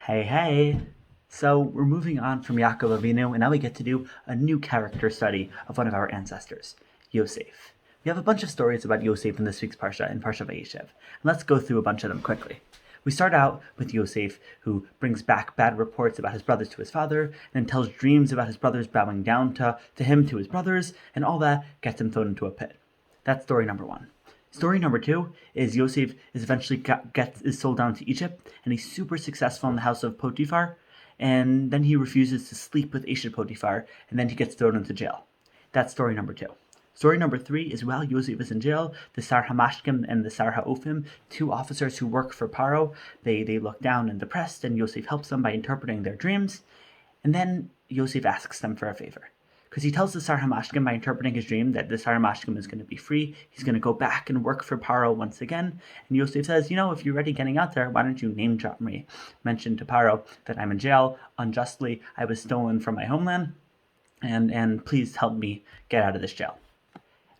Hey. So we're moving on from Yaakov Avinu, and now we get to do a new character study of one of our ancestors, Yosef. We have a bunch of stories about Yosef in this week's Parsha, in Parshat Vayeshev, and let's go through a bunch of them quickly. We start out with Yosef, who brings back bad reports about his brothers to his father, and then tells dreams about his brothers bowing down to him, to his brothers, and all that gets him thrown into a pit. That's story number one. Story number two is Yosef is eventually is sold down to Egypt, and he's super successful in the house of Potiphar, and then he refuses to sleep with Eshet Potiphar, and then he gets thrown into jail. That's story number two. Story number three is while Yosef is in jail, the Sar Hamashkim and the Sar Ha'ofim, two officers who work for Paro, they look down and depressed, and Yosef helps them by interpreting their dreams, and then Yosef asks them for a favor. Because he tells the Sar Hamashkim by interpreting his dream that the Sar Hamashkim is going to be free. He's going to go back and work for Paro once again. And Yosef says, if you're ready getting out there, why don't you name drop me? Mention to Paro that I'm in jail unjustly. I was stolen from my homeland. And please help me get out of this jail.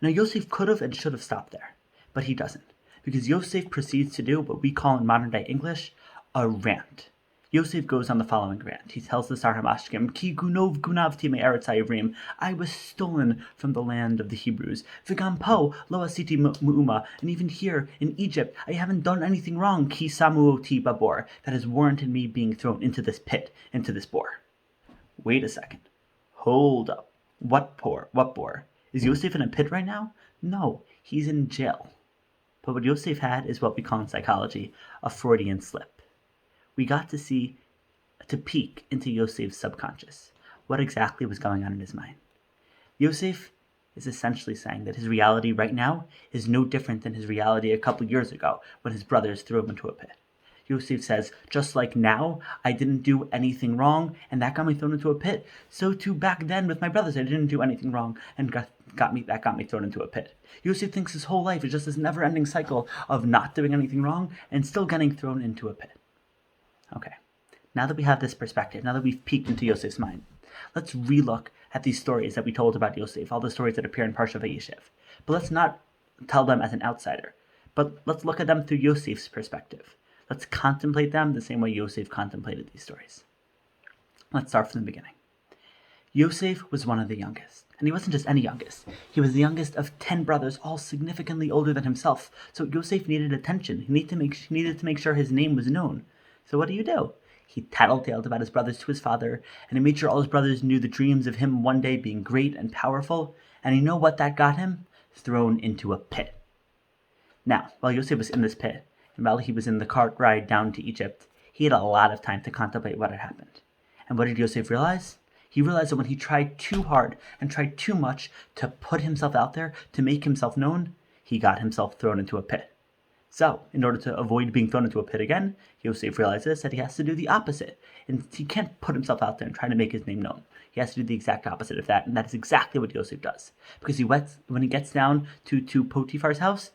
Now Yosef could have and should have stopped there. But he doesn't. Because Yosef proceeds to do what we call in modern day English a rant. Yosef goes on the following rant. He tells the Sar Hamashkim, Ki gunov gunavti me'eretz ha'ivrim, I was stolen from the land of the Hebrews. V'gam po lo asiti mu'uma, and even here in Egypt, I haven't done anything wrong. Ki samu oti babor, that has warranted me being thrown into this pit, into this bore. Wait a second. Hold up. What bore? Is Yosef in a pit right now? No, he's in jail. But what Yosef had is what we call in psychology a Freudian slip. We got to peek into Yosef's subconscious, what exactly was going on in his mind. Yosef is essentially saying that his reality right now is no different than his reality a couple years ago when his brothers threw him into a pit. Yosef says, just like now, I didn't do anything wrong, and that got me thrown into a pit. So too back then with my brothers, I didn't do anything wrong, and that got me thrown into a pit. Yosef thinks his whole life is just this never-ending cycle of not doing anything wrong and still getting thrown into a pit. Okay, now that we have this perspective, now that we've peeked into Yosef's mind, let's relook at these stories that we told about Yosef, all the stories that appear in Parshat Vayeshev. But let's not tell them as an outsider, but let's look at them through Yosef's perspective. Let's contemplate them the same way Yosef contemplated these stories. Let's start from the beginning. Yosef was one of the youngest, and he wasn't just any youngest. He was the youngest of 10 brothers, all significantly older than himself. So Yosef needed attention. He needed to make sure his name was known. So what do? He tattletaled about his brothers to his father, and he made sure all his brothers knew the dreams of him one day being great and powerful. And you know what that got him? Thrown into a pit. Now, while Yosef was in this pit, and while he was in the cart ride down to Egypt, he had a lot of time to contemplate what had happened. And what did Yosef realize? He realized that when he tried too hard and tried too much to put himself out there, to make himself known, he got himself thrown into a pit. So, in order to avoid being thrown into a pit again, Yosef realizes that he has to do the opposite. And he can't put himself out there and try to make his name known. He has to do the exact opposite of that, and that is exactly what Yosef does. Because when he gets down to Potiphar's house,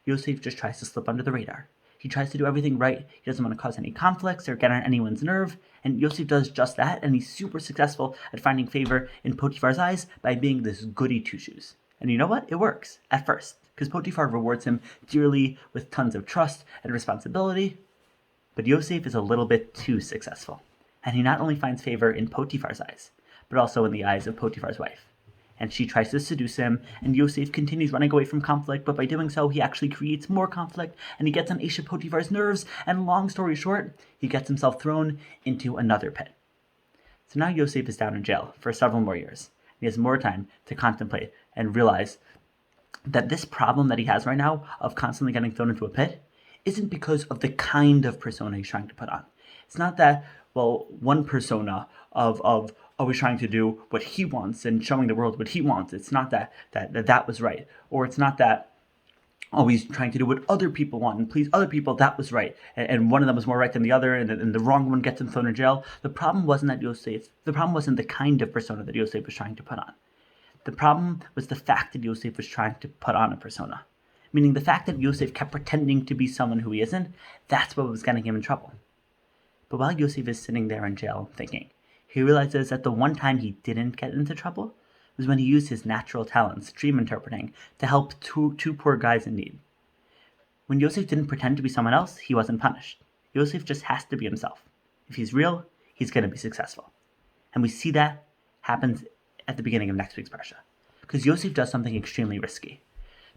Yosef just tries to slip under the radar. He tries to do everything right. He doesn't want to cause any conflicts or get on anyone's nerve. And Yosef does just that, and he's super successful at finding favor in Potiphar's eyes by being this goody two-shoes. And you know what? It works, at first. Because Potiphar rewards him dearly with tons of trust and responsibility. But Yosef is a little bit too successful. And he not only finds favor in Potiphar's eyes, but also in the eyes of Potiphar's wife. And she tries to seduce him, and Yosef continues running away from conflict, but by doing so, he actually creates more conflict, and he gets on Eshet Potiphar's nerves, and long story short, he gets himself thrown into another pit. So now Yosef is down in jail for several more years. He has more time to contemplate and realize that this problem that he has right now of constantly getting thrown into a pit isn't because of the kind of persona he's trying to put on. It's not that, one persona of always trying to do what he wants and showing the world what he wants. It's not that was right. Or it's not that always trying to do what other people want and please other people, that was right. And one of them was more right than the other, and the wrong one gets him thrown in jail. The problem wasn't the kind of persona that Yosef was trying to put on. The problem was the fact that Yosef was trying to put on a persona. Meaning the fact that Yosef kept pretending to be someone who he isn't, that's what was getting him in trouble. But while Yosef is sitting there in jail thinking, he realizes that the one time he didn't get into trouble was when he used his natural talents, dream interpreting, to help two poor guys in need. When Yosef didn't pretend to be someone else, he wasn't punished. Yosef just has to be himself. If he's real, he's going to be successful. And we see that happens at the beginning of next week's Parsha. Because Yosef does something extremely risky.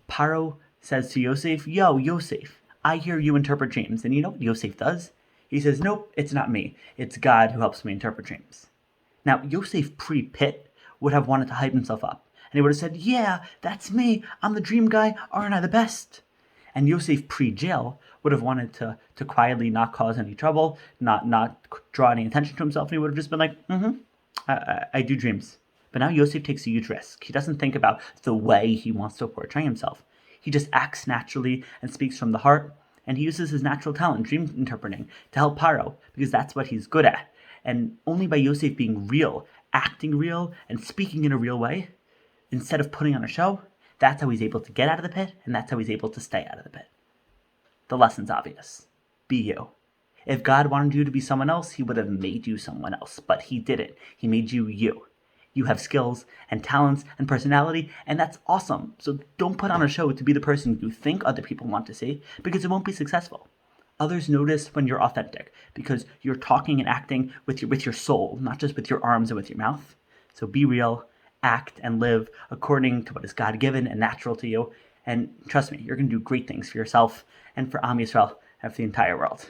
Paro says to Yosef, "Yo, Yosef, I hear you interpret dreams." And you know what Yosef does? He says, "Nope, it's not me. It's God who helps me interpret dreams." Now, Yosef pre-pit would have wanted to hype himself up. And he would have said, "Yeah, that's me. I'm the dream guy. Aren't I the best?" And Yosef pre-jail would have wanted to quietly not cause any trouble, not draw any attention to himself. And he would have just been like, I do dreams. But now Yosef takes a huge risk. He doesn't think about the way he wants to portray himself. He just acts naturally and speaks from the heart. And he uses his natural talent, dream interpreting, to help Paro, because that's what he's good at. And only by Yosef being real, acting real, and speaking in a real way, instead of putting on a show, that's how he's able to get out of the pit, and that's how he's able to stay out of the pit. The lesson's obvious. Be you. If God wanted you to be someone else, he would have made you someone else. But he didn't. He made you you. You have skills and talents and personality, and that's awesome. So don't put on a show to be the person you think other people want to see, because it won't be successful. Others notice when you're authentic, because you're talking and acting with your soul, not just with your arms and with your mouth. So be real, act and live according to what is God-given and natural to you. And trust me, you're going to do great things for yourself and for Am Yisrael and for the entire world.